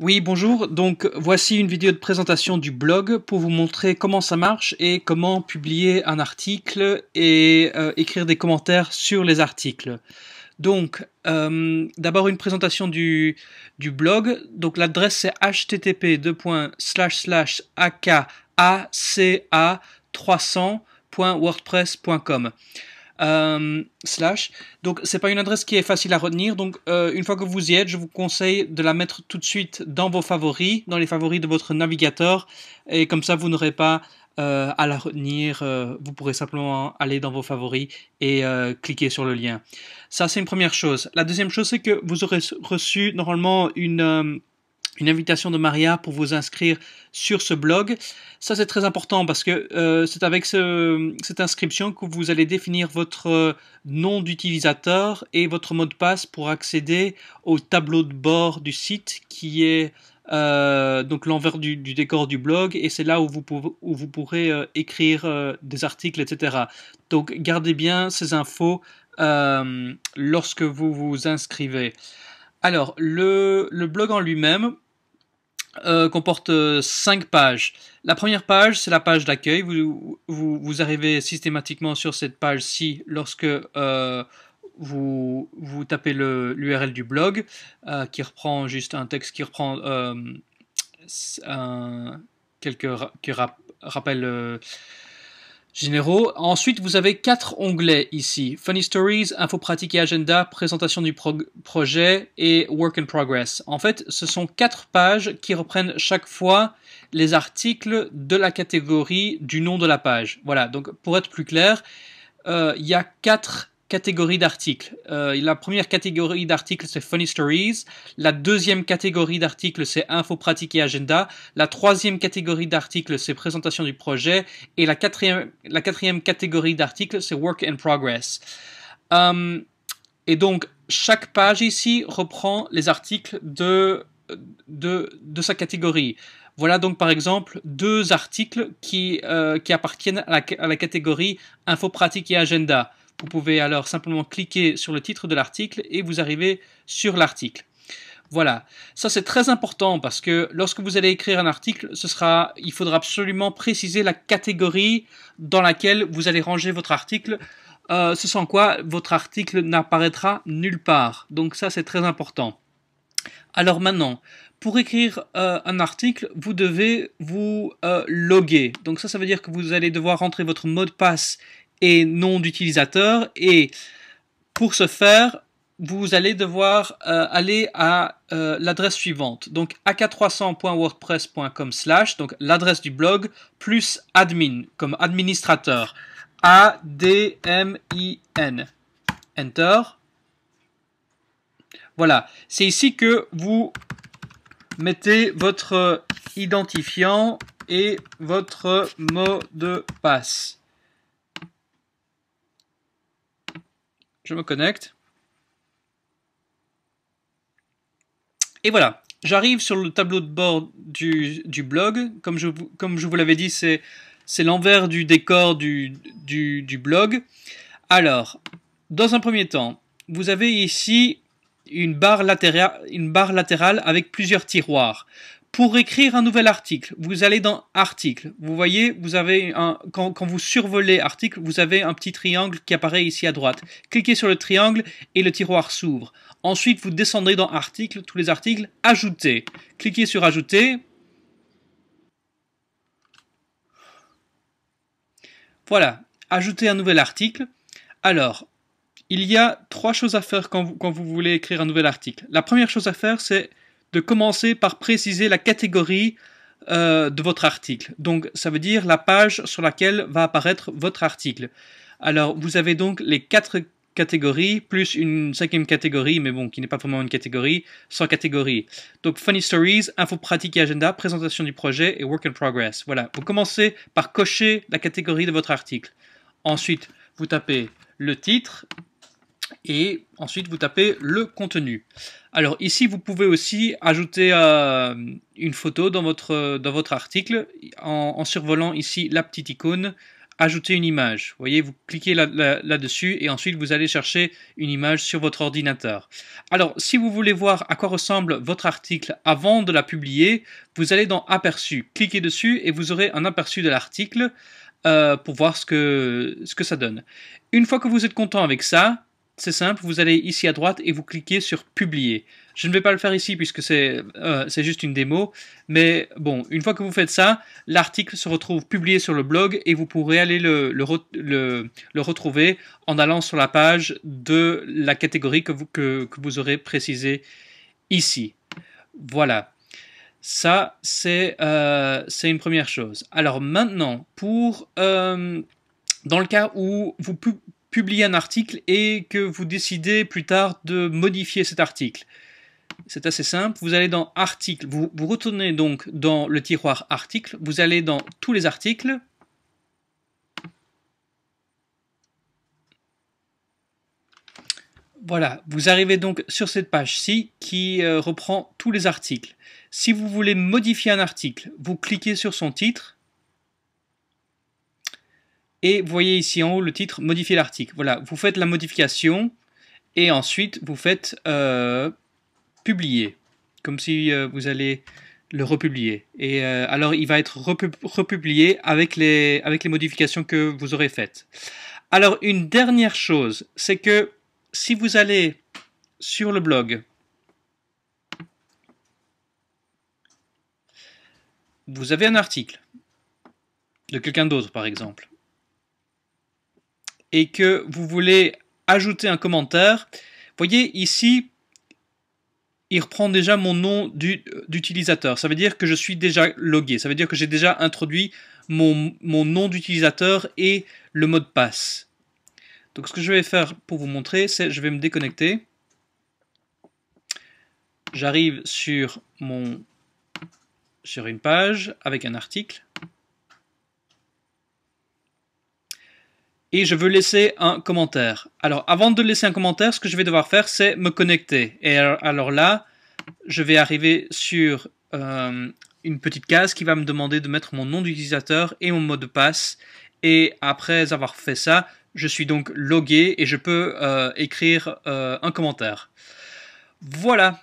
Oui, bonjour. Donc, voici une vidéo de présentation du blog pour vous montrer comment ça marche et comment publier un article et écrire des commentaires sur les articles. Donc, d'abord une présentation du blog. Donc, l'adresse c'est http://aka300.wordpress.com. Donc c'est pas une adresse qui est facile à retenir, donc une fois que vous y êtes, je vous conseille de la mettre tout de suite dans vos favoris, dans les favoris de votre navigateur, et comme ça vous n'aurez pas à la retenir, vous pourrez simplement aller dans vos favoris et cliquer sur le lien. Ça c'est une première chose. La deuxième chose c'est que vous aurez reçu normalement une invitation de Maria pour vous inscrire sur ce blog. Ça, c'est très important parce que c'est avec cette inscription que vous allez définir votre nom d'utilisateur et votre mot de passe pour accéder au tableau de bord du site qui est donc l'envers du décor du blog, et c'est là où vous pourrez écrire des articles, etc. Donc, gardez bien ces infos lorsque vous vous inscrivez. Alors, le blog en lui-même comporte 5 pages. La première page, c'est la page d'accueil. Vous arrivez systématiquement sur cette page-ci lorsque vous tapez l'URL du blog, qui reprend juste un texte qui reprend quelques rappels généraux. Ensuite, vous avez 4 onglets ici: Funny Stories, Info pratique et agenda, présentation du projet et Work in Progress. En fait, ce sont 4 pages qui reprennent chaque fois les articles de la catégorie du nom de la page. Voilà, donc pour être plus clair, il y a 4 catégories d'articles. La première catégorie d'articles, c'est Funny Stories. La deuxième catégorie d'articles, c'est Info pratique et agenda. La troisième catégorie d'articles, c'est présentation du projet. Et la quatrième catégorie d'articles, c'est Work in Progress. Et donc, chaque page ici reprend les articles de sa catégorie. Voilà donc par exemple 2 articles qui appartiennent à la catégorie Info pratique et agenda. Vous pouvez alors simplement cliquer sur le titre de l'article et vous arrivez sur l'article. Voilà, ça c'est très important parce que lorsque vous allez écrire un article, il faudra absolument préciser la catégorie dans laquelle vous allez ranger votre article, ce sans quoi votre article n'apparaîtra nulle part. Donc ça c'est très important. Alors maintenant, pour écrire un article, vous devez vous loguer. Donc ça veut dire que vous allez devoir rentrer votre mot de passe et nom d'utilisateur, et pour ce faire, vous allez devoir aller à l'adresse suivante, donc ak300.wordpress.com/, donc l'adresse du blog, plus admin, comme administrateur, ADMIN, Enter. Voilà, c'est ici que vous mettez votre identifiant et votre mot de passe. Je me connecte. Et voilà, j'arrive sur le tableau de bord du blog. Comme je vous l'avais dit, c'est l'envers du décor du blog. Alors, dans un premier temps, vous avez ici une barre latérale avec plusieurs tiroirs. Pour écrire un nouvel article, vous allez dans Article. Vous voyez, vous avez quand vous survolez Article, vous avez un petit triangle qui apparaît ici à droite. Cliquez sur le triangle et le tiroir s'ouvre. Ensuite, vous descendez dans Article, tous les articles, Ajouter. Cliquez sur Ajouter. Voilà, ajouter un nouvel article. Alors, il y a 3 choses à faire quand vous voulez écrire un nouvel article. La première chose à faire, c'est de commencer par préciser la catégorie de votre article. Donc, ça veut dire la page sur laquelle va apparaître votre article. Alors, vous avez donc les 4 catégories, plus une 5e catégorie, mais bon, qui n'est pas vraiment une catégorie, sans catégorie. Donc, Funny Stories, Info pratique et agenda, présentation du projet et Work in Progress. Voilà, vous commencez par cocher la catégorie de votre article. Ensuite, vous tapez le titre, et ensuite vous tapez le contenu. Alors ici vous pouvez aussi ajouter une photo dans votre article en survolant ici la petite icône ajouter une image. Vous voyez, vous cliquez là-dessus et ensuite vous allez chercher une image sur votre ordinateur. Alors, si vous voulez voir à quoi ressemble votre article avant de la publier, vous allez dans Aperçu, cliquez dessus et vous aurez un aperçu de l'article pour voir ce que ça donne. Une fois que vous êtes content avec ça, c'est simple, vous allez ici à droite et vous cliquez sur Publier. Je ne vais pas le faire ici puisque c'est juste une démo, mais bon, une fois que vous faites ça, l'article se retrouve publié sur le blog et vous pourrez aller le retrouver en allant sur la page de la catégorie que vous aurez précisée ici. Voilà. Ça, c'est une première chose. Alors maintenant, dans le cas où vous publiez un article et que vous décidez plus tard de modifier cet article, c'est assez simple. Vous allez dans Articles, vous retournez donc dans le tiroir Articles, vous allez dans Tous les articles. Voilà, vous arrivez donc sur cette page-ci qui reprend tous les articles. Si vous voulez modifier un article, vous cliquez sur son titre et vous voyez ici en haut le titre Modifier l'article. Voilà, vous faites la modification et ensuite vous faites Publier, comme si vous allez le republier. Et alors il va être republié avec les modifications que vous aurez faites. Alors une dernière chose, c'est que si vous allez sur le blog, vous avez un article de quelqu'un d'autre par exemple, et que vous voulez ajouter un commentaire, voyez ici, il reprend déjà mon nom d'utilisateur. Ça veut dire que je suis déjà logué. Ça veut dire que j'ai déjà introduit mon nom d'utilisateur et le mot de passe. Donc ce que je vais faire pour vous montrer, c'est je vais me déconnecter. J'arrive sur une page avec un article. Et je veux laisser un commentaire. Alors avant de laisser un commentaire, ce que je vais devoir faire, c'est me connecter. Et alors là, je vais arriver sur une petite case qui va me demander de mettre mon nom d'utilisateur et mon mot de passe. Et après avoir fait ça, je suis donc logué et je peux écrire un commentaire. Voilà.